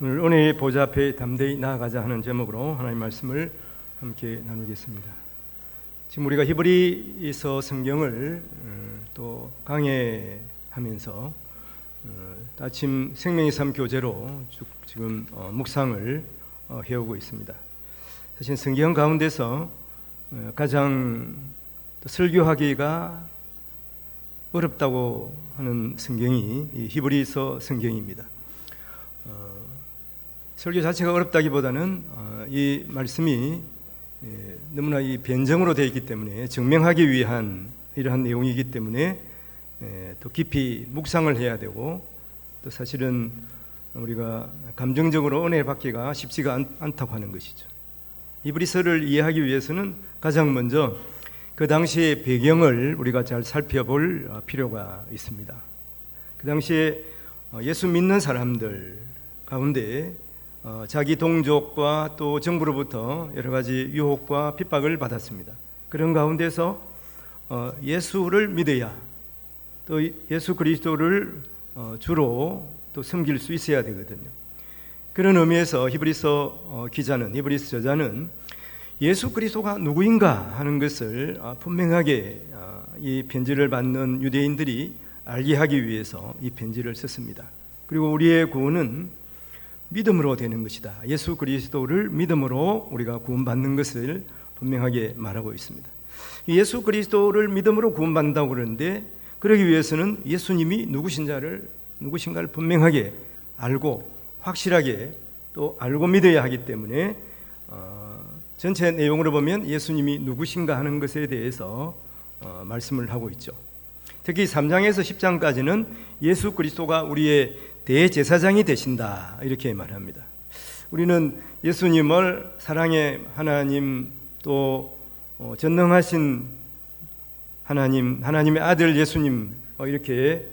오늘 은혜의 보좌 앞에 담대히 나아가자 하는 제목으로 하나님의 말씀을 함께 나누겠습니다. 지금 우리가 히브리서 성경을 또 강해하면서 아침 생명의 삶 교재로 지금 묵상을 해오고 있습니다. 사실 성경 가운데서 가장 설교하기가 어렵다고 하는 성경이 이 히브리서 성경입니다. 설교 자체가 어렵다기보다는 이 말씀이 너무나 이 변정으로 되어 있기 때문에 증명하기 위한 이러한 내용이기 때문에 또 깊이 묵상을 해야 되고, 또 사실은 우리가 감정적으로 은혜를 받기가 쉽지가 않다고 하는 것이죠. 히브리서를 이해하기 위해서는 가장 먼저 그 당시의 배경을 우리가 잘 살펴볼 필요가 있습니다. 그 당시에 예수 믿는 사람들 가운데 자기 동족과 또 정부로부터 여러 가지 유혹과 핍박을 받았습니다. 그런 가운데서 예수를 믿어야, 또 예수 그리스도를 주로 또 섬길 수 있어야 되거든요. 그런 의미에서 히브리서 기자는, 히브리서 저자는 예수 그리스도가 누구인가 하는 것을 분명하게 이 편지를 받는 유대인들이 알게 하기 위해서 이 편지를 썼습니다. 그리고 우리의 구원은 믿음으로 되는 것이다. 예수 그리스도를 믿음으로 우리가 구원받는 것을 분명하게 말하고 있습니다. 예수 그리스도를 믿음으로 구원받는다고 그러는데, 그러기 위해서는 예수님이 누구신가를 분명하게 알고 확실하게 또 알고 믿어야 하기 때문에 전체 내용으로 보면 예수님이 누구신가 하는 것에 대해서 말씀을 하고 있죠. 특히 3장에서 10장까지는 예수 그리스도가 우리의 대제사장이 되신다 이렇게 말합니다. 우리는 예수님을 사랑의 하나님, 또 전능하신 하나님, 하나님의 아들 예수님 이렇게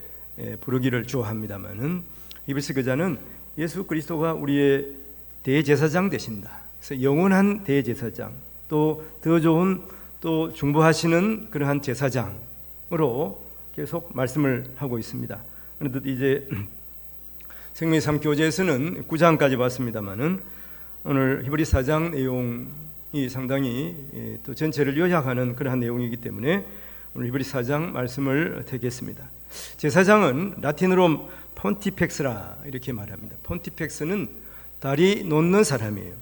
부르기를 좋아합니다만은, 히브리서 기자는 예수 그리스도가 우리의 대제사장 되신다. 그래서 영원한 대제사장, 또 더 좋은 또 중보하시는 그러한 제사장으로 계속 말씀을 하고 있습니다. 그런데 이제 생명의 삶 교재에서는 9장까지 봤습니다만은 오늘 히브리 4장 내용이 상당히 또 전체를 요약하는 그러한 내용이기 때문에 오늘 히브리 4장 말씀을 택했습니다. 제사장은 라틴어로 폰티펙스라 이렇게 말합니다. 폰티펙스는 다리 놓는 사람이에요.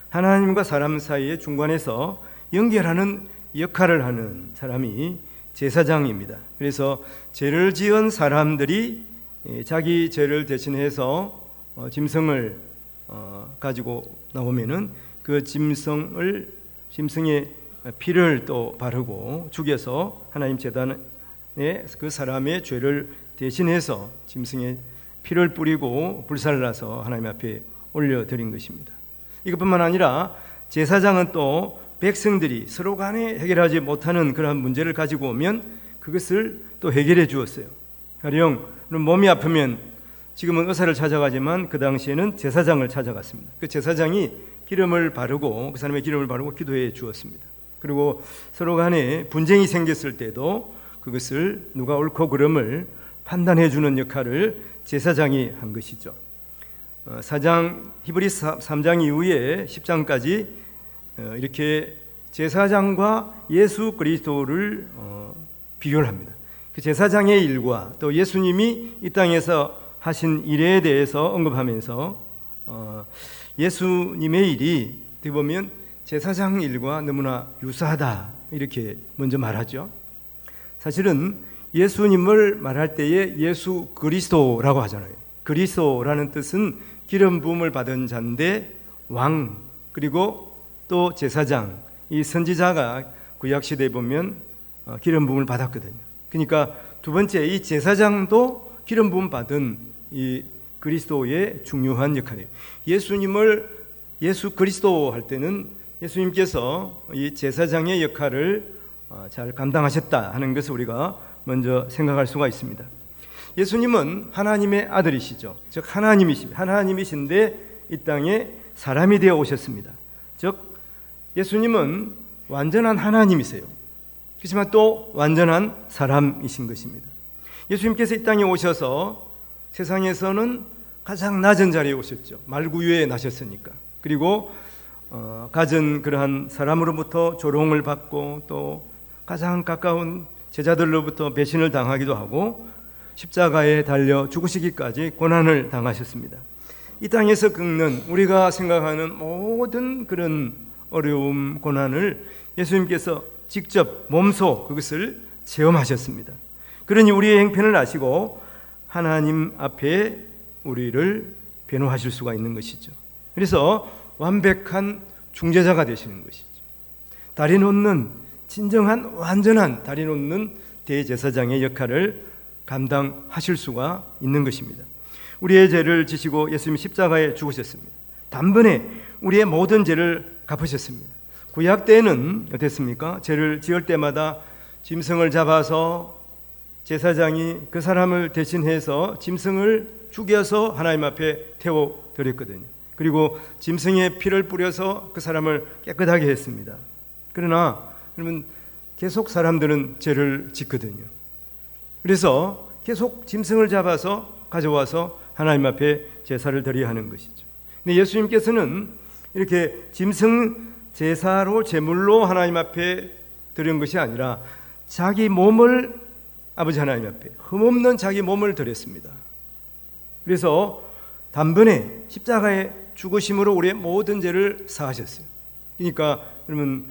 하나님과 사람 사이의 중간에서 연결하는 역할을 하는 사람이 제사장입니다. 그래서 죄를 지은 사람들이 자기 죄를 대신해서 짐승을 가지고 나오면은 그 짐승의 피를 또 바르고 죽여서 하나님 제단에 그 사람의 죄를 대신해서 짐승의 피를 뿌리고 불살을 놔서 하나님 앞에 올려드린 것입니다. 이것뿐만 아니라 제사장은 또 백성들이 서로 간에 해결하지 못하는 그러한 문제를 가지고 오면 그것을 또 해결해 주었어요. 가령 몸이 아프면 지금은 의사를 찾아가지만 그 당시에는 제사장을 찾아갔습니다. 그 제사장이 기름을 바르고 그 사람의 기름을 바르고 기도해 주었습니다. 그리고 서로 간에 분쟁이 생겼을 때도 그것을 누가 옳고 그름을 판단해 주는 역할을 제사장이 한 것이죠. 4장 히브리 3장 이후에 10장까지 이렇게 제사장과 예수 그리스도를 비교를 합니다. 그 제사장의 일과 또 예수님이 이 땅에서 하신 일에 대해서 언급하면서 예수님의 일이 어떻게 보면 제사장 일과 너무나 유사하다 이렇게 먼저 말하죠. 사실은 예수님을 말할 때에 예수 그리스도라고 하잖아요. 그리스도라는 뜻은 기름 부음을 받은 자인데, 왕 그리고 또 제사장, 이 선지자가 구약시대에 보면 기름 부음을 받았거든요. 그러니까 두 번째 이 제사장도 기름 부음 받은 이 그리스도의 중요한 역할이에요. 예수님을 예수 그리스도 할 때는 예수님께서 이 제사장의 역할을 잘 감당하셨다 하는 것을 우리가 먼저 생각할 수가 있습니다. 예수님은 하나님의 아들이시죠. 즉 하나님이신데 이 땅에 사람이 되어 오셨습니다. 즉 예수님은 완전한 하나님이세요. 그렇지만 또 완전한 사람이신 것입니다. 예수님께서 이 땅에 오셔서 세상에서는 가장 낮은 자리에 오셨죠. 말구유에 나셨으니까. 그리고 가진 그러한 사람으로부터 조롱을 받고 또 가장 가까운 제자들로부터 배신을 당하기도 하고 십자가에 달려 죽으시기까지 고난을 당하셨습니다. 이 땅에서 겪는 우리가 생각하는 모든 그런 어려움, 고난을 예수님께서 직접 몸소 그것을 체험하셨습니다. 그러니 우리의 형편을 아시고 하나님 앞에 우리를 변호하실 수가 있는 것이죠. 그래서 완벽한 중재자가 되시는 것이죠. 다리 놓는 진정한 완전한 다리 놓는 대제사장의 역할을 감당하실 수가 있는 것입니다. 우리의 죄를 지시고 예수님이 십자가에 죽으셨습니다. 단번에 우리의 모든 죄를 갚으셨습니다. 구약 때는 어땠습니까? 죄를 지을 때마다 짐승을 잡아서 제사장이 그 사람을 대신해서 짐승을 죽여서 하나님 앞에 태워드렸거든요. 그리고 짐승의 피를 뿌려서 그 사람을 깨끗하게 했습니다. 그러면 계속 사람들은 죄를 짓거든요. 그래서 계속 짐승을 잡아서 가져와서 하나님 앞에 제사를 드려야 하는 것이죠. 근데 예수님께서는 이렇게 짐승 제사로 제물로 하나님 앞에 드린 것이 아니라 자기 몸을 아버지 하나님 앞에 흠없는 자기 몸을 드렸습니다. 그래서 단번에 십자가에 죽으심으로 우리의 모든 죄를 사하셨어요. 그러니까 여러분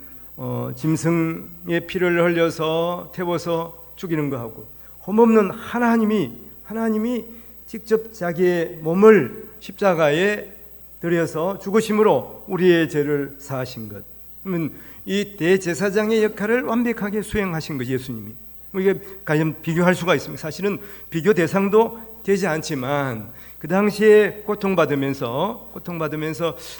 짐승의 피를 흘려서 태워서 죽이는 거하고 흠없는 하나님이 직접 자기의 몸을 십자가에 드려서 죽으심으로 우리의 죄를 사하신 것. 그러면 이 대제사장의 역할을 완벽하게 수행하신 것이 예수님이. 이게 과연 비교할 수가 있습니다. 사실은 비교 대상도 되지 않지만 그 당시에 고통받으면서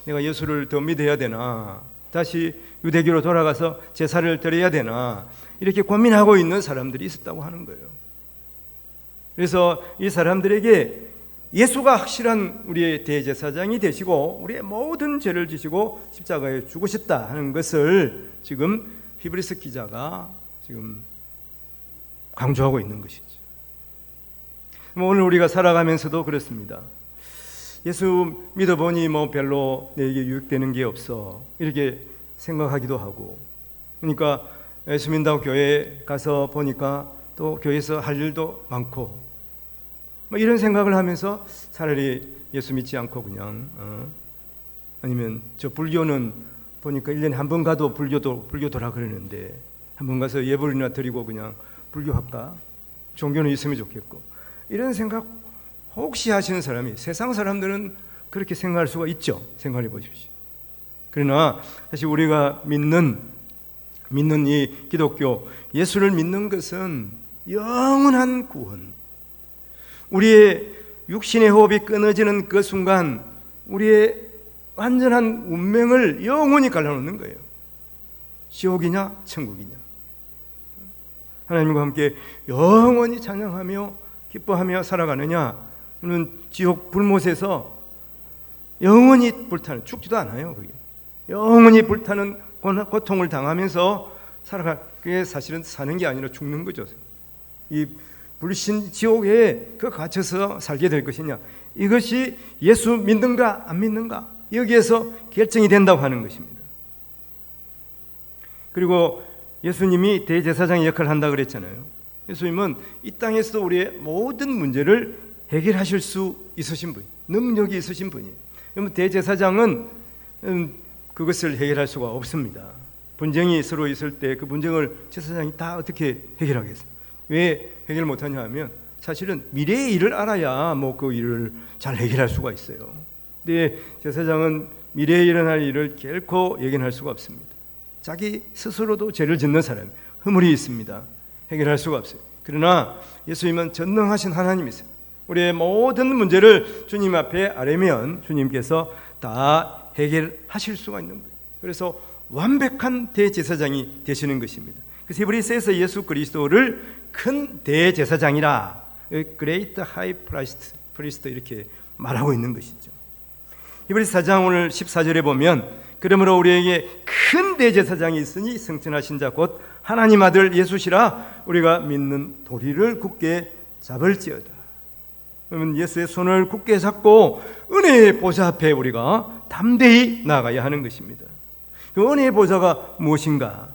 내가 예수를 더 믿어야 되나, 다시 유대교로 돌아가서 제사를 드려야 되나, 이렇게 고민하고 있는 사람들이 있었다고 하는 거예요. 그래서 이 사람들에게 예수가 확실한 우리의 대제사장이 되시고 우리의 모든 죄를 지시고 십자가에 죽으셨다 하는 것을 지금 히브리서 기자가 지금 강조하고 있는 것이죠. 오늘 우리가 살아가면서도 그렇습니다. 예수 믿어보니 별로 내게 유익되는 게 없어, 이렇게 생각하기도 하고, 그러니까 예수 믿는다고 교회 가서 보니까 또 교회에서 할 일도 많고 이런 생각을 하면서 차라리 예수 믿지 않고 그냥 아니면 저 불교는 보니까 1년에 한 번 가도 불교도라 그러는데 한 번 가서 예불이나 드리고 그냥 불교할까? 종교는 있으면 좋겠고, 이런 생각 혹시 하시는 사람이, 세상 사람들은 그렇게 생각할 수가 있죠. 생각해 보십시오. 그러나 사실 우리가 믿는 이 기독교 예수를 믿는 것은 영원한 구원, 우리의 육신의 호흡이 끊어지는 그 순간 우리의 완전한 운명을 영원히 갈라놓는 거예요. 지옥이냐 천국이냐. 하나님과 함께 영원히 찬양하며 기뻐하며 살아가느냐, 그러면 지옥 불못에서 영원히 불타는, 죽지도 않아요. 그게 영원히 불타는 고통을 당하면서 살아갈, 그게 사실은 사는 게 아니라 죽는 거죠. 이 불신 지옥에 그 갇혀서 살게 될 것이냐, 이것이 예수 믿는가 안 믿는가, 여기에서 결정이 된다고 하는 것입니다. 그리고 예수님이 대제사장의 역할을 한다 그랬잖아요. 예수님은 이 땅에서 우리의 모든 문제를 해결하실 수 있으신 분, 능력이 있으신 분이에요. 그러면 대제사장은 그것을 해결할 수가 없습니다. 분쟁이 서로 있을 때 그 분쟁을 제사장이 다 어떻게 해결하겠어요? 왜 해결 못하냐 하면 사실은 미래의 일을 알아야 그 일을 잘 해결할 수가 있어요. 근데 제사장은 미래에 일어날 일을 결코 예견할 수가 없습니다. 자기 스스로도 죄를 짓는 사람, 허물이 있습니다. 해결할 수가 없어요. 그러나 예수님은 전능하신 하나님이세요. 우리의 모든 문제를 주님 앞에 아뢰면 주님께서 다 해결하실 수가 있는 거예요. 그래서 완벽한 대제사장이 되시는 것입니다. 그래서 히브리서에서 예수 그리스도를 큰 대제사장이라, Great High Priest 이렇게 말하고 있는 것이죠. 히브리서 4장 오늘 14절에 보면, 그러므로 우리에게 큰 대제사장이 있으니 승천하신 자 곧 하나님 아들 예수시라 우리가 믿는 도리를 굳게 잡을지어다. 그러면 예수의 손을 굳게 잡고 은혜의 보좌 앞에 우리가 담대히 나아가야 하는 것입니다. 그 은혜의 보좌가 무엇인가?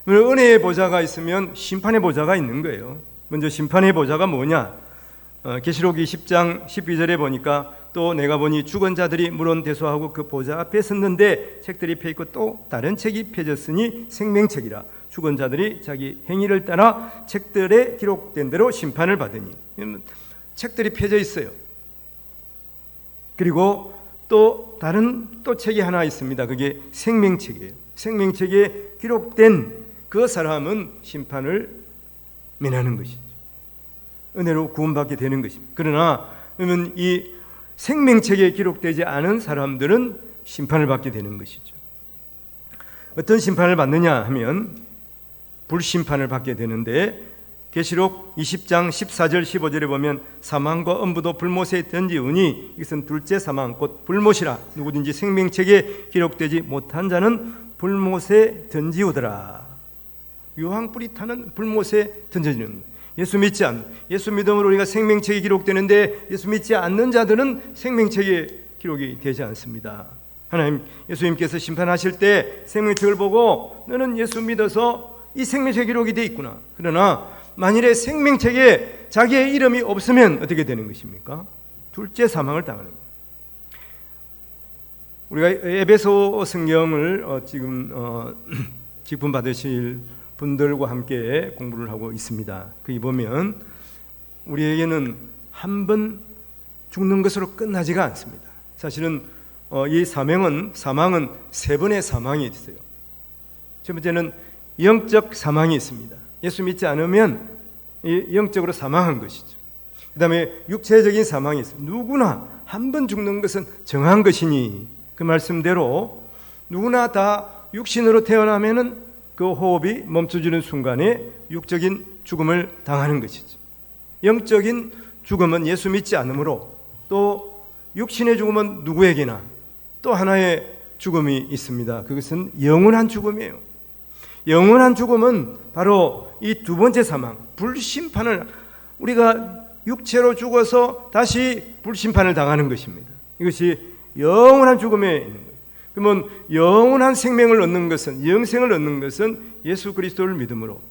은혜의 보좌가 있으면 심판의 보좌가 있는 거예요. 먼저 심판의 보좌가 뭐냐? 계시록 20장 12절에 보니까 또 내가 보니 죽은 자들이 물론 대소하고 그 보좌 앞에 섰는데 책들이 펴있고 또 다른 책이 펴졌으니 생명책이라. 죽은 자들이 자기 행위를 따라 책들에 기록된 대로 심판을 받으니. 책들이 펴져 있어요. 그리고 또 다른 또 책이 하나 있습니다. 그게 생명책이에요. 생명책에 기록된 그 사람은 심판을 면하는 것이죠. 은혜로 구원받게 되는 것입니다. 그러나 그러면 이 생명책에 기록되지 않은 사람들은 심판을 받게 되는 것이죠. 어떤 심판을 받느냐 하면 불심판을 받게 되는데 계시록 20장 14절 15절에 보면 사망과 엄부도 불못에 던지우니 이것은 둘째 사망 곧 불못이라. 누구든지 생명책에 기록되지 못한 자는 불못에 던지우더라. 유황불이 타는 불못에 던져지는. 예수 믿음으로 우리가 생명책이 기록되는데 예수 믿지 않는 자들은 생명책에 기록이 되지 않습니다. 하나님, 예수님께서 심판하실 때 생명책을 보고 너는 예수 믿어서 이 생명책 기록이 돼 있구나. 그러나 만일에 생명책에 자기의 이름이 없으면 어떻게 되는 것입니까? 둘째 사망을 당하는 겁니다. 우리가 에베소 성경을 지금 직분 받으실 분들과 함께 공부를 하고 있습니다. 거기 보면 우리에게는 한 번 죽는 것으로 끝나지가 않습니다. 사실은 이 사망은 세 번의 사망이 있어요. 첫 번째는 영적 사망이 있습니다. 예수 믿지 않으면 영적으로 사망한 것이죠. 그 다음에 육체적인 사망이 있습니다. 누구나 한 번 죽는 것은 정한 것이니 그 말씀대로 누구나 다 육신으로 태어나면은 그 호흡이 멈춰지는 순간에 육적인 죽음을 당하는 것이죠. 영적인 죽음은 예수 믿지 않으므로 또 육신의 죽음은 누구에게나 또 하나의 죽음이 있습니다. 그것은 영원한 죽음이에요. 영원한 죽음은 바로 이 두 번째 사망, 불심판을 우리가 육체로 죽어서 다시 불심판을 당하는 것입니다. 이것이 영원한 죽음에 있는 거예요. 그러면 영원한 생명을 얻는 것은, 영생을 얻는 것은 예수 그리스도를 믿음으로.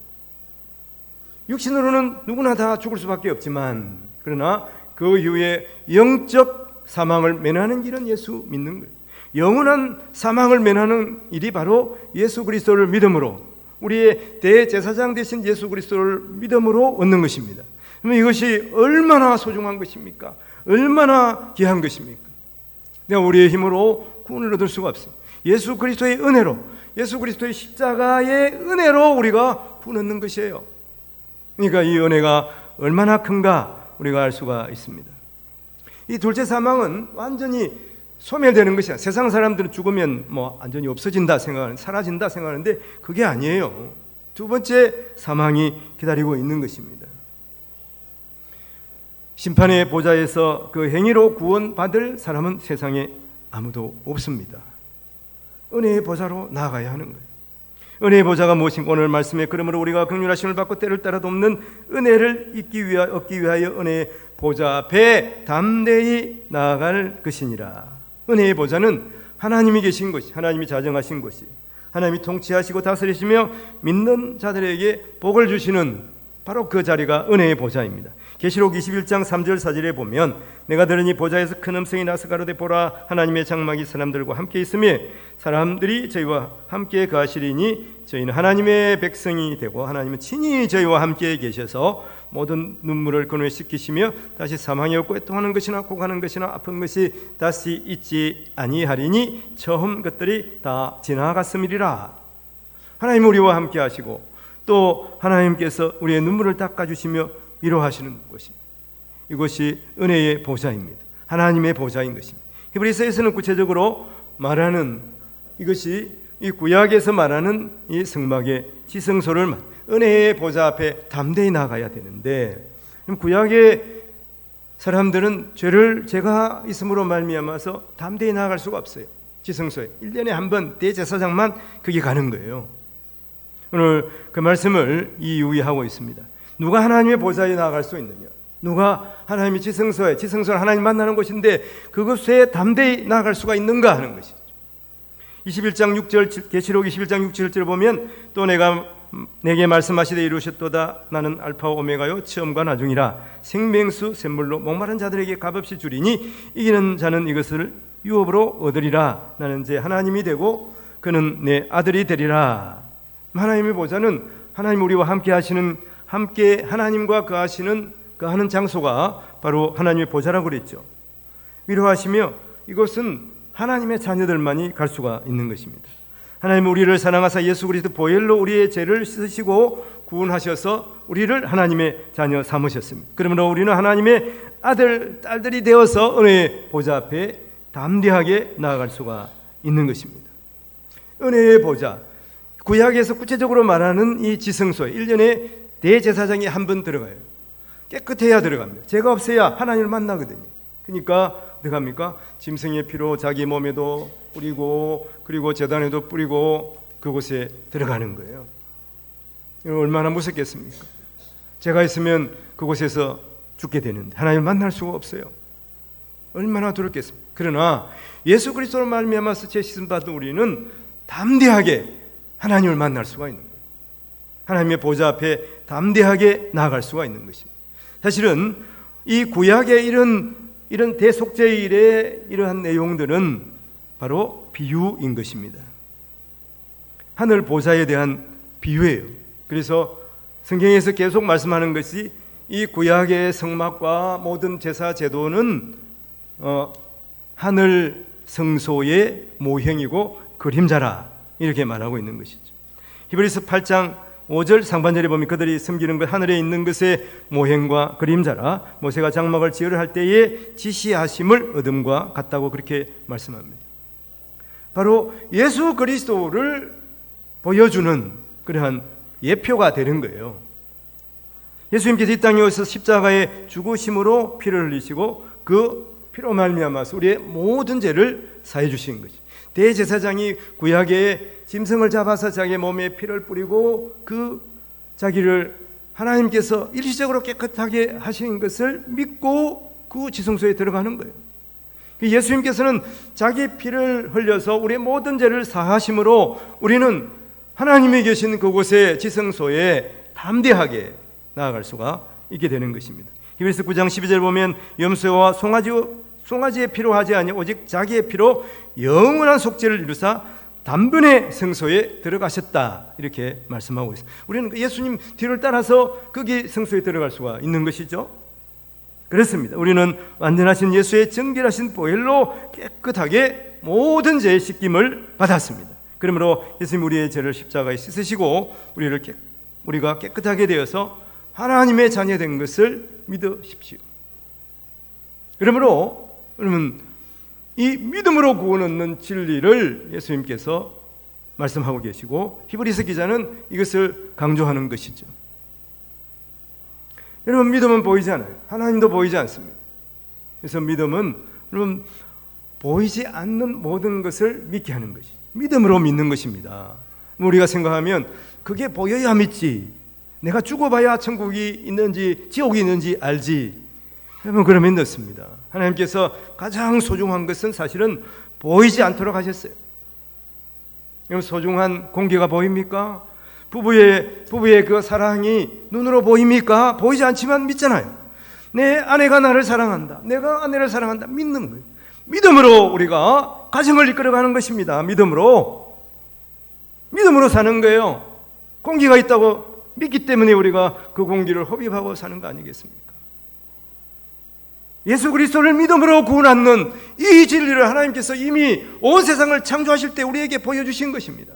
육신으로는 누구나 다 죽을 수밖에 없지만 그러나 그 이후에 영적 사망을 면하는 길은 예수 믿는 거예요. 영원한 사망을 면하는 일이 바로 예수 그리스도를 믿음으로, 우리의 대제사장 되신 예수 그리스도를 믿음으로 얻는 것입니다. 그러면 이것이 얼마나 소중한 것입니까? 얼마나 귀한 것입니까? 내가 우리의 힘으로 구원을 얻을 수가 없어요. 예수 그리스도의 은혜로, 예수 그리스도의 십자가의 은혜로 우리가 구원 얻는 것이에요. 그러니까 이 은혜가 얼마나 큰가 우리가 알 수가 있습니다. 이 둘째 사망은 완전히 소멸되는 것이야. 세상 사람들은 죽으면 완전히 없어진다 생각하는, 사라진다 생각하는데 그게 아니에요. 두 번째 사망이 기다리고 있는 것입니다. 심판의 보좌에서 그 행위로 구원받을 사람은 세상에 아무도 없습니다. 은혜의 보좌로 나아가야 하는 거예요. 은혜의 보좌가 무엇인가? 오늘 말씀에 그러므로 우리가 긍휼하심을 받고 때를 따라 돕는 은혜를 얻기 위하여 은혜의 보좌 앞에 담대히 나아갈 것이니라. 은혜의 보좌는 하나님이 계신 것이, 하나님이 자정하신 것이, 하나님이 통치하시고 다스리시며 믿는 자들에게 복을 주시는 바로 그 자리가 은혜의 보좌입니다. 계시록 21장 3절 4절에 보면 내가 들으니 보좌에서 큰 음성이 나서 가로되 보라 하나님의 장막이 사람들과 함께 있으며 사람들이 저희와 함께 거하시리니 저희는 하나님의 백성이 되고 하나님은 친히 저희와 함께 계셔서 모든 눈물을 건너시키시며 다시 사망이 없고 애통하는 것이나 고가는 것이나 아픈 것이 다시 있지 아니하리니 처음 것들이 다 지나갔음이리라. 하나님 우리와 함께 하시고 또 하나님께서 우리의 눈물을 닦아주시며 위로하시는 것입니다. 이것이 은혜의 보좌입니다. 하나님의 보좌인 것입니다. 히브리서에서는 구체적으로 말하는 이것이 이 구약에서 말하는 이 성막의 지성소를 은혜의 보좌 앞에 담대히 나가야 되는데 구약의 사람들은 죄를 죄가 있음으로 말미암아서 담대히 나아갈 수가 없어요. 지성소에 1년에 한 번 대제사장만 그게 가는 거예요. 오늘 그 말씀을 이 유의하고 있습니다. 누가 하나님의 보좌에 나아갈 수 있느냐? 누가 하나님의 지성소는 하나님 만나는 곳인데 그곳에 담대히 나아갈 수가 있는가 하는 것이죠. 21장 6절 계시록 21장 6절을 보면 또 내가 내게 말씀하시되 이루셨도다. 나는 알파와 오메가요 처음과 나중이라. 생명수 샘물로 목마른 자들에게 값없이 주리니 이기는 자는 이것을 유업으로 얻으리라. 나는 이제 하나님이 되고 그는 내 아들이 되리라. 하나님의 보좌는 하나님 우리와 함께 하나님과 거하는 장소가 바로 하나님의 보좌라고 그랬죠. 위로하시며 이것은 하나님의 자녀들만이 갈 수가 있는 것입니다. 하나님은 우리를 사랑하사 예수 그리스도 보혈로 우리의 죄를 씻으시고 구원하셔서 우리를 하나님의 자녀 삼으셨습니다. 그러므로 우리는 하나님의 아들, 딸들이 되어서 은혜의 보좌 앞에 담대하게 나아갈 수가 있는 것입니다. 은혜의 보좌, 구약에서 구체적으로 말하는 이 지성소에 1년에 대제사장이 한 번 들어가요. 깨끗해야 들어갑니다. 죄가 없어야 하나님을 만나거든요. 그러니까 어떻게 합니까? 짐승의 피로 자기 몸에도 뿌리고 그리고 제단에도 뿌리고 그곳에 들어가는 거예요. 얼마나 무섭겠습니까? 죄가 있으면 그곳에서 죽게 되는데 하나님을 만날 수가 없어요. 얼마나 두렵겠습니까? 그러나 예수 그리스도로 말미암아서 죄 씻음 받은 우리는 담대하게 하나님을 만날 수가 있는 거예요. 하나님의 보좌 앞에 담대하게 나아갈 수가 있는 것입니다. 사실은 이 구약의 이런 대속죄일의 이러한 내용들은 바로 비유인 것입니다. 하늘 보좌에 대한 비유예요. 그래서 성경에서 계속 말씀하는 것이 이 구약의 성막과 모든 제사 제도는 하늘 성소의 모형이고 그림자라 이렇게 말하고 있는 것이죠. 히브리서 8장 5절 상반절에 보면 그들이 섬기는 것 하늘에 있는 것의 모형과 그림자라 모세가 장막을 지으려 할 때에 지시하심을 얻음과 같다고 그렇게 말씀합니다. 바로 예수 그리스도를 보여주는 그러한 예표가 되는 거예요. 예수님께서 이 땅에 오셔서 십자가에 죽으심으로 피를 흘리시고 그 피로 말미암아서 우리의 모든 죄를 사해 주신 것이. 대제사장이 구약에 짐승을 잡아서 자기 몸에 피를 뿌리고 그 자기를 하나님께서 일시적으로 깨끗하게 하신 것을 믿고 그 지성소에 들어가는 거예요. 예수님께서는 자기 피를 흘려서 우리의 모든 죄를 사하심으로 우리는 하나님이 계신 그곳에 지성소에 담대하게 나아갈 수가 있게 되는 것입니다. 히브리서 9장 12절 보면 염소와 송아지의 피로 하지 아니 오직 자기의 피로 영원한 속죄를 이루사 단번에 성소에 들어가셨다 이렇게 말씀하고 있습니다. 우리는 예수님 뒤를 따라서 거기 성소에 들어갈 수가 있는 것이죠. 그렇습니다. 우리는 완전하신 예수의 정결하신 보혈로 깨끗하게 모든 죄의 씻김을 받았습니다. 그러므로 예수님 우리의 죄를 십자가에 씻으시고 우리가 깨끗하게 되어서 하나님의 자녀 된 것을 믿으십시오. 그러므로 여러분 이 믿음으로 구원 얻는 진리를 예수님께서 말씀하고 계시고 히브리서 기자는 이것을 강조하는 것이죠. 여러분 믿음은 보이지 않아요. 하나님도 보이지 않습니다. 그래서 믿음은 여러분 보이지 않는 모든 것을 믿게 하는 것이죠. 믿음으로 믿는 것입니다. 우리가 생각하면 그게 보여야 믿지. 내가 죽어봐야 천국이 있는지 지옥이 있는지 알지. 여러분 그러면 늦습니다. 하나님께서 가장 소중한 것은 사실은 보이지 않도록 하셨어요. 여러분 소중한 공기가 보입니까? 부부의 그 사랑이 눈으로 보입니까? 보이지 않지만 믿잖아요. 내 아내가 나를 사랑한다. 내가 아내를 사랑한다. 믿는 거예요. 믿음으로 우리가 가정을 이끌어가는 것입니다. 믿음으로 사는 거예요. 공기가 있다고 믿기 때문에 우리가 그 공기를 흡입하고 사는 거 아니겠습니까? 예수 그리스도를 믿음으로 구원 얻는 이 진리를 하나님께서 이미 온 세상을 창조하실 때 우리에게 보여주신 것입니다.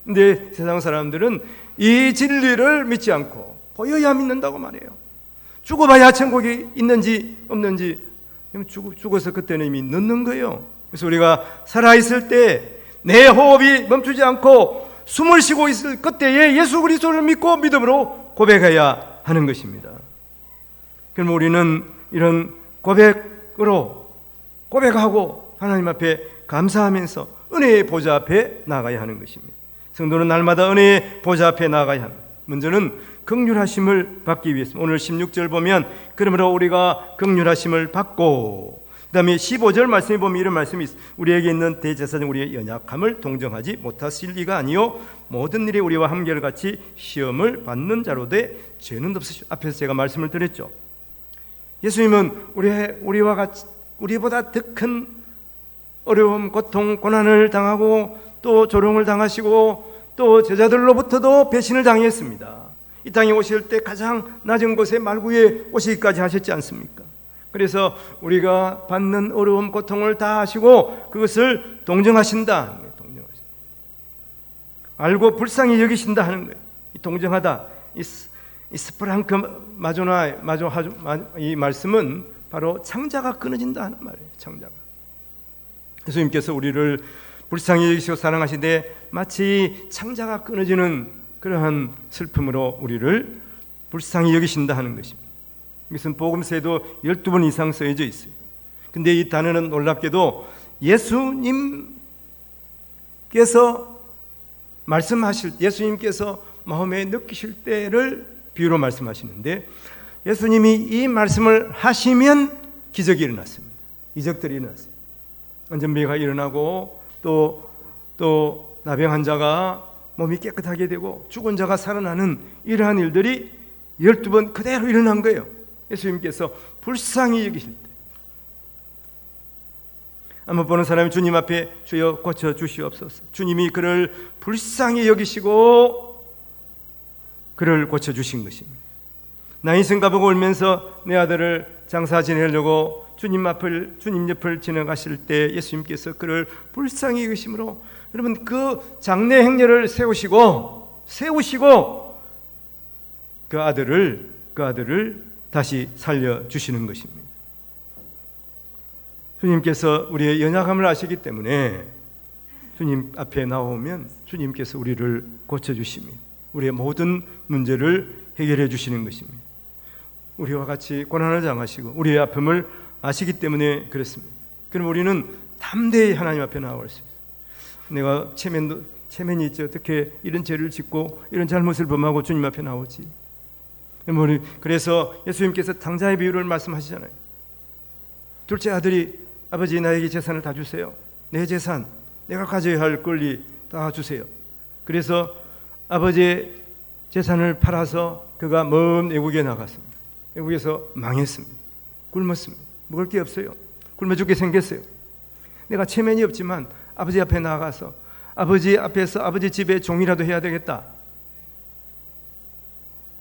근데 세상 사람들은 이 진리를 믿지 않고 보여야 믿는다고 말해요. 죽어봐야 천국이 있는지 없는지 죽어서 그때는 이미 늦는 거예요. 그래서 우리가 살아있을 때 내 호흡이 멈추지 않고 숨을 쉬고 있을 그때에 예수 그리스도를 믿고 믿음으로 고백해야 하는 것입니다. 그럼 우리는 이런 고백으로 고백하고 하나님 앞에 감사하면서 은혜의 보좌 앞에 나가야 하는 것입니다. 성도는 날마다 은혜의 보좌 앞에 나가야 합니다. 먼저는 긍휼하심을 받기 위해서. 오늘 16절 보면 그러므로 우리가 긍휼하심을 받고, 그 다음에 15절 말씀에 보면 이런 말씀이 있어요. 우리에게 있는 대제사장 우리의 연약함을 동정하지 못하실 리가 아니요 모든 일에 우리와 한결같이 시험을 받는 자로 돼 죄는 없으시오. 앞에서 제가 말씀을 드렸죠. 예수님은 우리와 같이 우리보다 더 큰 어려움, 고통, 고난을 당하고 또 조롱을 당하시고 또 제자들로부터도 배신을 당했습니다. 이 땅에 오실 때 가장 낮은 곳에 말구에 오시기까지 하셨지 않습니까? 그래서 우리가 받는 어려움, 고통을 다 하시고 그것을 동정하신다 하는 거예요. 동정하신다. 알고 불쌍히 여기신다 하는 거예요. 이 동정하다, 이 스프랑크 마조나 이 말씀은 바로 창자가 끊어진다 하는 말이에요. 창자가. 예수님께서 우리를 불쌍히 여기시고 사랑하시되 마치 창자가 끊어지는 그러한 슬픔으로 우리를 불쌍히 여기신다 하는 것입니다. 이것은 복음서에도 12번 이상 쓰여져 있어요. 근데 이 단어는 놀랍게도 예수님께서 마음에 느끼실 때를 비유로 말씀하시는데, 예수님이 이 말씀을 하시면 기적이 일어났습니다. 이적들이 일어났어요. 안전병이가 일어나고 또 나병 환자가 몸이 깨끗하게 되고 죽은 자가 살아나는 이러한 일들이 12번 그대로 일어난 거예요. 예수님께서 불쌍히 여기실 때. 한번 보는 사람이 주님 앞에 주여 고쳐 주시옵소서. 주님이 그를 불쌍히 여기시고 그를 고쳐 주신 것입니다. 나 인생 가보고 울면서 내 아들을 장사 지내려고 주님 옆을 지나가실 때 예수님께서 그를 불쌍히 여기심으로, 여러분, 그 장래 행렬을 세우시고 그 아들을 다시 살려주시는 것입니다. 주님께서 우리의 연약함을 아시기 때문에 주님 앞에 나오면 주님께서 우리를 고쳐주십니다. 우리의 모든 문제를 해결해 주시는 것입니다. 우리와 같이 고난을 당하시고 우리의 아픔을 아시기 때문에 그렇습니다. 그럼 우리는 담대히 하나님 앞에 나올 수 있어요. 내가 체면이 있지, 어떻게 이런 죄를 짓고 이런 잘못을 범하고 주님 앞에 나오지? 그래서 예수님께서 당자의 비유를 말씀하시잖아요. 둘째 아들이 아버지 나에게 재산을 다 주세요. 내 재산, 내가 가져야 할 권리 다 주세요. 그래서 아버지의 재산을 팔아서 그가 먼 외국에 나갔습니다. 외국에서 망했습니다. 굶었습니다. 먹을 게 없어요. 굶어 죽게 생겼어요. 내가 체면이 없지만 아버지 앞에 나가서 아버지 앞에서 아버지 집에 종이라도 해야 되겠다.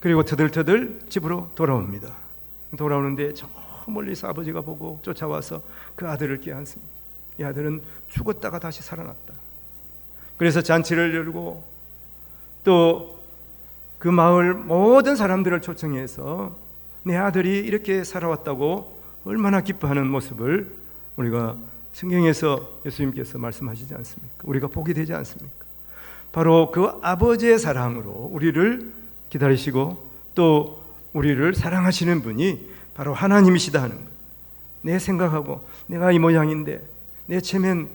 그리고 터들터들 집으로 돌아옵니다. 돌아오는데 저 멀리서 아버지가 보고 쫓아와서 그 아들을 껴안습니다. 이 아들은 죽었다가 다시 살아났다. 그래서 잔치를 열고 또 그 마을 모든 사람들을 초청해서 내 아들이 이렇게 살아왔다고 얼마나 기뻐하는 모습을 우리가 성경에서 예수님께서 말씀하시지 않습니까? 우리가 보게 되지 않습니까? 바로 그 아버지의 사랑으로 우리를 기다리시고 또 우리를 사랑하시는 분이 바로 하나님이시다 하는 거예요. 내 생각하고 내가 이 모양인데 내 체면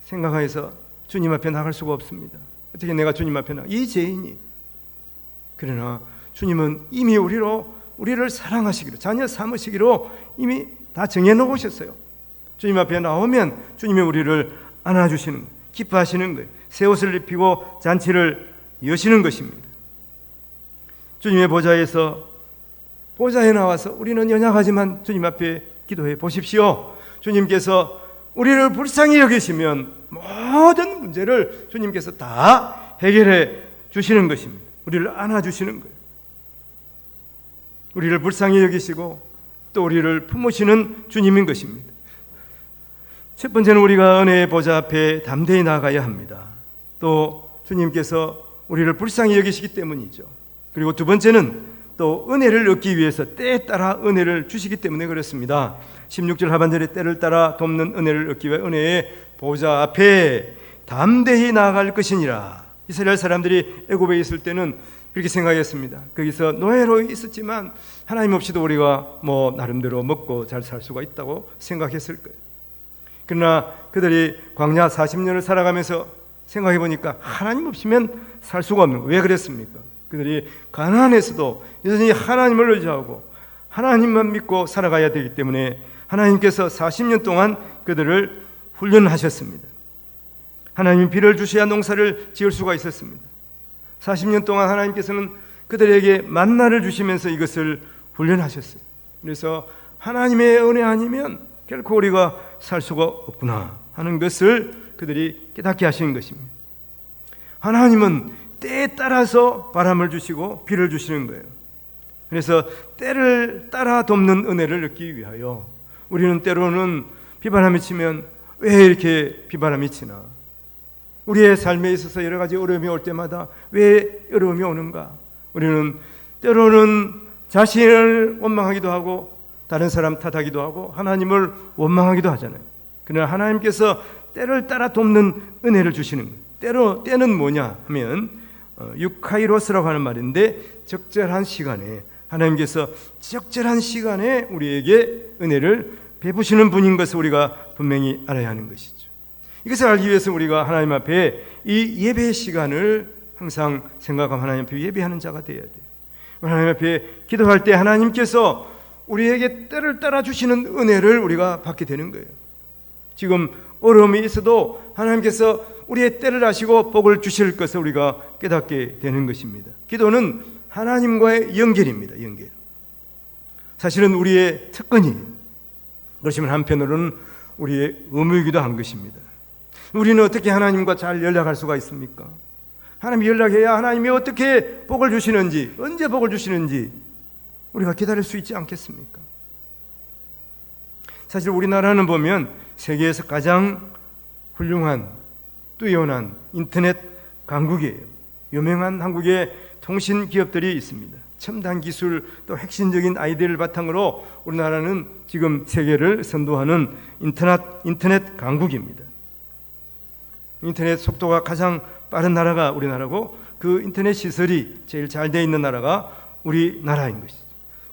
생각해서 주님 앞에 나갈 수가 없습니다. 어떻게 내가 주님 앞에 이 죄인이. 그러나 주님은 이미 우리를 사랑하시기로, 자녀 삼으시기로 이미 다 정해놓으셨어요. 주님 앞에 나오면 주님이 우리를 안아주시는 거예요. 기뻐하시는 거예요. 새 옷을 입히고 잔치를 여시는 것입니다. 주님의 보좌에 나와서 우리는 연약하지만 주님 앞에 기도해 보십시오. 주님께서 우리를 불쌍히 여기시면 모든 문제를 주님께서 다 해결해 주시는 것입니다. 우리를 안아주시는 거예요. 우리를 불쌍히 여기시고 또 우리를 품으시는 주님인 것입니다. 첫 번째는 우리가 은혜의 보좌 앞에 담대히 나가야 합니다. 또 주님께서 우리를 불쌍히 여기시기 때문이죠. 그리고 두 번째는 또 은혜를 얻기 위해서 때에 따라 은혜를 주시기 때문에 그렇습니다. 16절 하반절에 때를 따라 돕는 은혜를 얻기 위해 은혜의 보좌 앞에 담대히 나아갈 것이니라. 이스라엘 사람들이 애굽에 있을 때는 그렇게 생각했습니다. 거기서 노예로 있었지만 하나님 없이도 우리가 나름대로 먹고 잘 살 수가 있다고 생각했을 거예요. 그러나 그들이 광야 40년을 살아가면서 생각해 보니까 하나님 없이면 살 수가 없는 거예요. 왜 그랬습니까? 그들이 가난해서도 여전히 하나님을 의지하고 하나님만 믿고 살아가야 되기 때문에 하나님께서 40년 동안 그들을 훈련하셨습니다. 하나님이 비를 주셔야 농사를 지을 수가 있었습니다. 40년 동안 하나님께서는 그들에게 만나를 주시면서 이것을 훈련하셨어요. 그래서 하나님의 은혜 아니면 결코 우리가 살 수가 없구나 하는 것을 그들이 깨닫게 하시는 것입니다. 하나님은 때에 따라서 바람을 주시고 비를 주시는 거예요. 그래서 때를 따라 돕는 은혜를 얻기 위하여 우리는 때로는 비바람이 치면 왜 이렇게 비바람이 치나, 우리의 삶에 있어서 여러 가지 어려움이 올 때마다 왜 어려움이 오는가, 우리는 때로는 자신을 원망하기도 하고 다른 사람 탓하기도 하고 하나님을 원망하기도 하잖아요. 그러나 하나님께서 때를 따라 돕는 은혜를 주시는 거예요. 때는 뭐냐 하면 유카이로스라고 하는 말인데, 적절한 시간에 하나님께서 적절한 시간에 우리에게 은혜를 베푸시는 분인 것을 우리가 분명히 알아야 하는 것이죠. 이것을 알기 위해서 우리가 하나님 앞에 이 예배 시간을 항상 생각하고 하나님 앞에 예배하는 자가 되어야 돼요. 하나님 앞에 기도할 때 하나님께서 우리에게 때를 따라 주시는 은혜를 우리가 받게 되는 거예요. 지금 어려움이 있어도 하나님께서 우리의 때를 아시고 복을 주실 것을 우리가 깨닫게 되는 것입니다. 기도는 하나님과의 연결입니다. 연결. 사실은 우리의 특권이에요. 그렇지만 한편으로는 우리의 의무이기도 한 것입니다. 우리는 어떻게 하나님과 잘 연락할 수가 있습니까? 하나님이 연락해야 하나님이 어떻게 복을 주시는지, 언제 복을 주시는지 우리가 기다릴 수 있지 않겠습니까? 사실 우리나라는 보면 세계에서 가장 훌륭한 뛰어난 인터넷 강국이에요. 유명한 한국의 통신 기업들이 있습니다. 첨단 기술 또 핵심적인 아이디어를 바탕으로 우리나라는 지금 세계를 선도하는 인터넷 강국입니다. 인터넷 속도가 가장 빠른 나라가 우리나라고, 그 인터넷 시설이 제일 잘 되어 있는 나라가 우리나라인 것이죠.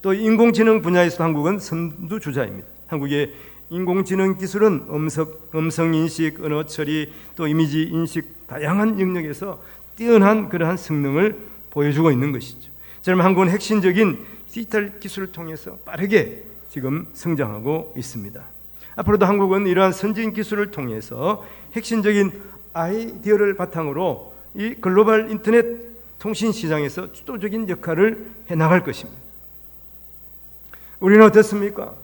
또 인공지능 분야에서 한국은 선두주자입니다. 한국의 인공지능 기술은 음성 인식, 언어 처리, 또 이미지 인식, 다양한 영역에서 뛰어난 그러한 성능을 보여주고 있는 것이죠. 저는 한국은 핵심적인 디지털 기술을 통해서 빠르게 지금 성장하고 있습니다. 앞으로도 한국은 이러한 선진 기술을 통해서 핵심적인 아이디어를 바탕으로 이 글로벌 인터넷 통신 시장에서 주도적인 역할을 해나갈 것입니다. 우리는 어떻습니까?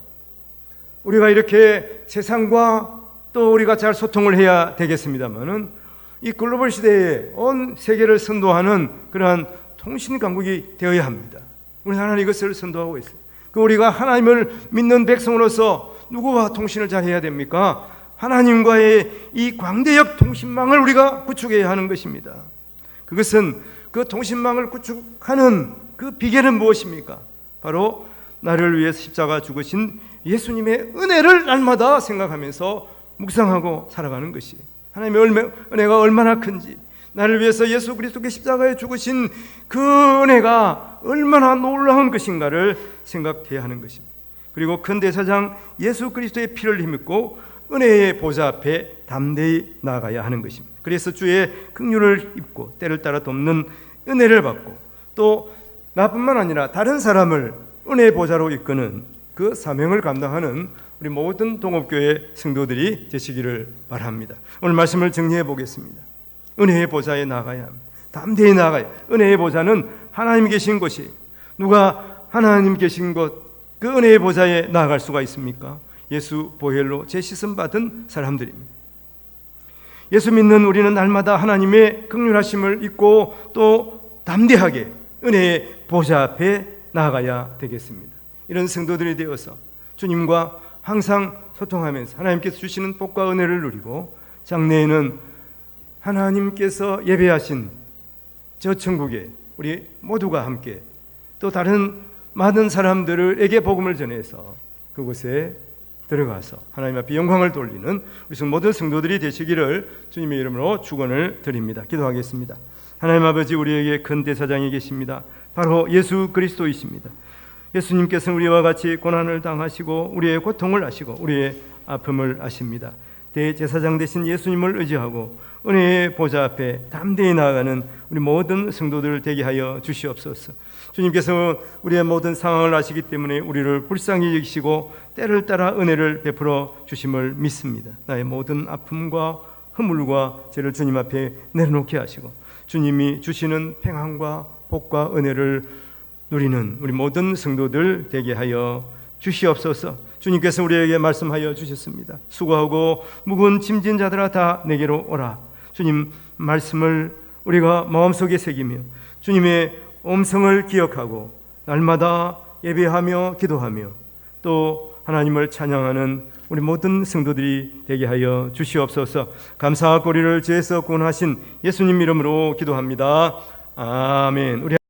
우리가 이렇게 세상과 또 우리가 잘 소통을 해야 되겠습니다만은 이 글로벌 시대에 온 세계를 선도하는 그러한 통신 강국이 되어야 합니다. 우리나라는 이것을 선도하고 있어요. 우리가 하나님을 믿는 백성으로서 누구와 통신을 잘 해야 됩니까? 하나님과의 이 광대역 통신망을 우리가 구축해야 하는 것입니다. 그것은 그 통신망을 구축하는 그 비결은 무엇입니까? 바로 나를 위해서 십자가 죽으신 예수님의 은혜를 날마다 생각하면서 묵상하고 살아가는 것이, 하나님의 은혜가 얼마나 큰지, 나를 위해서 예수 그리스도께 십자가에 죽으신 그 은혜가 얼마나 놀라운 것인가를 생각해야 하는 것입니다. 그리고 큰 대사장 예수 그리스도의 피를 힘입고 은혜의 보좌 앞에 담대히 나아가야 하는 것입니다. 그래서 주의 긍휼을 입고 때를 따라 돕는 은혜를 받고, 또 나뿐만 아니라 다른 사람을 은혜의 보좌로 이끄는 그 사명을 감당하는 우리 모든 동업교회 성도들이 되시기를 바랍니다. 오늘 말씀을 정리해 보겠습니다. 은혜의 보좌에 나아가야 합니다. 담대히 나아가야. 은혜의 보좌는 하나님 계신 곳이, 누가 하나님 계신 곳, 그 은혜의 보좌에 나아갈 수가 있습니까? 예수 보혈로 제시선 받은 사람들입니다. 예수 믿는 우리는 날마다 하나님의 긍휼하심을 잊고 또 담대하게 은혜의 보좌 앞에 나아가야 되겠습니다. 이런 성도들이 되어서 주님과 항상 소통하면서 하나님께서 주시는 복과 은혜를 누리고, 장래에는 하나님께서 예배하신 저 천국에 우리 모두가 함께 또 다른 많은 사람들에게 복음을 전해서 그곳에 들어가서 하나님 앞에 영광을 돌리는 우리 모든 성도들이 되시기를 주님의 이름으로 축원을 드립니다. 기도하겠습니다. 하나님 아버지, 우리에게 큰 대사장이 계십니다. 바로 예수 그리스도이십니다. 예수님께서는 우리와 같이 고난을 당하시고 우리의 고통을 아시고 우리의 아픔을 아십니다. 대제사장 되신 예수님을 의지하고 은혜의 보좌 앞에 담대히 나아가는 우리 모든 성도들 되게 하여 주시옵소서. 주님께서 우리의 모든 상황을 아시기 때문에 우리를 불쌍히 여기시고 때를 따라 은혜를 베풀어 주심을 믿습니다. 나의 모든 아픔과 허물과 죄를 주님 앞에 내려놓게 하시고 주님이 주시는 평안과 복과 은혜를 누리는 우리 모든 성도들 되게 하여 주시옵소서. 주님께서 우리에게 말씀하여 주셨습니다. 수고하고 무거운 짐진 자들아 다 내게로 오라. 주님 말씀을 우리가 마음속에 새기며 주님의 음성을 기억하고 날마다 예배하며 기도하며 또 하나님을 찬양하는 우리 모든 성도들이 되게 하여 주시옵소서. 감사와 고리를 죄에서 구원하신 예수님 이름으로 기도합니다. 아멘. 우리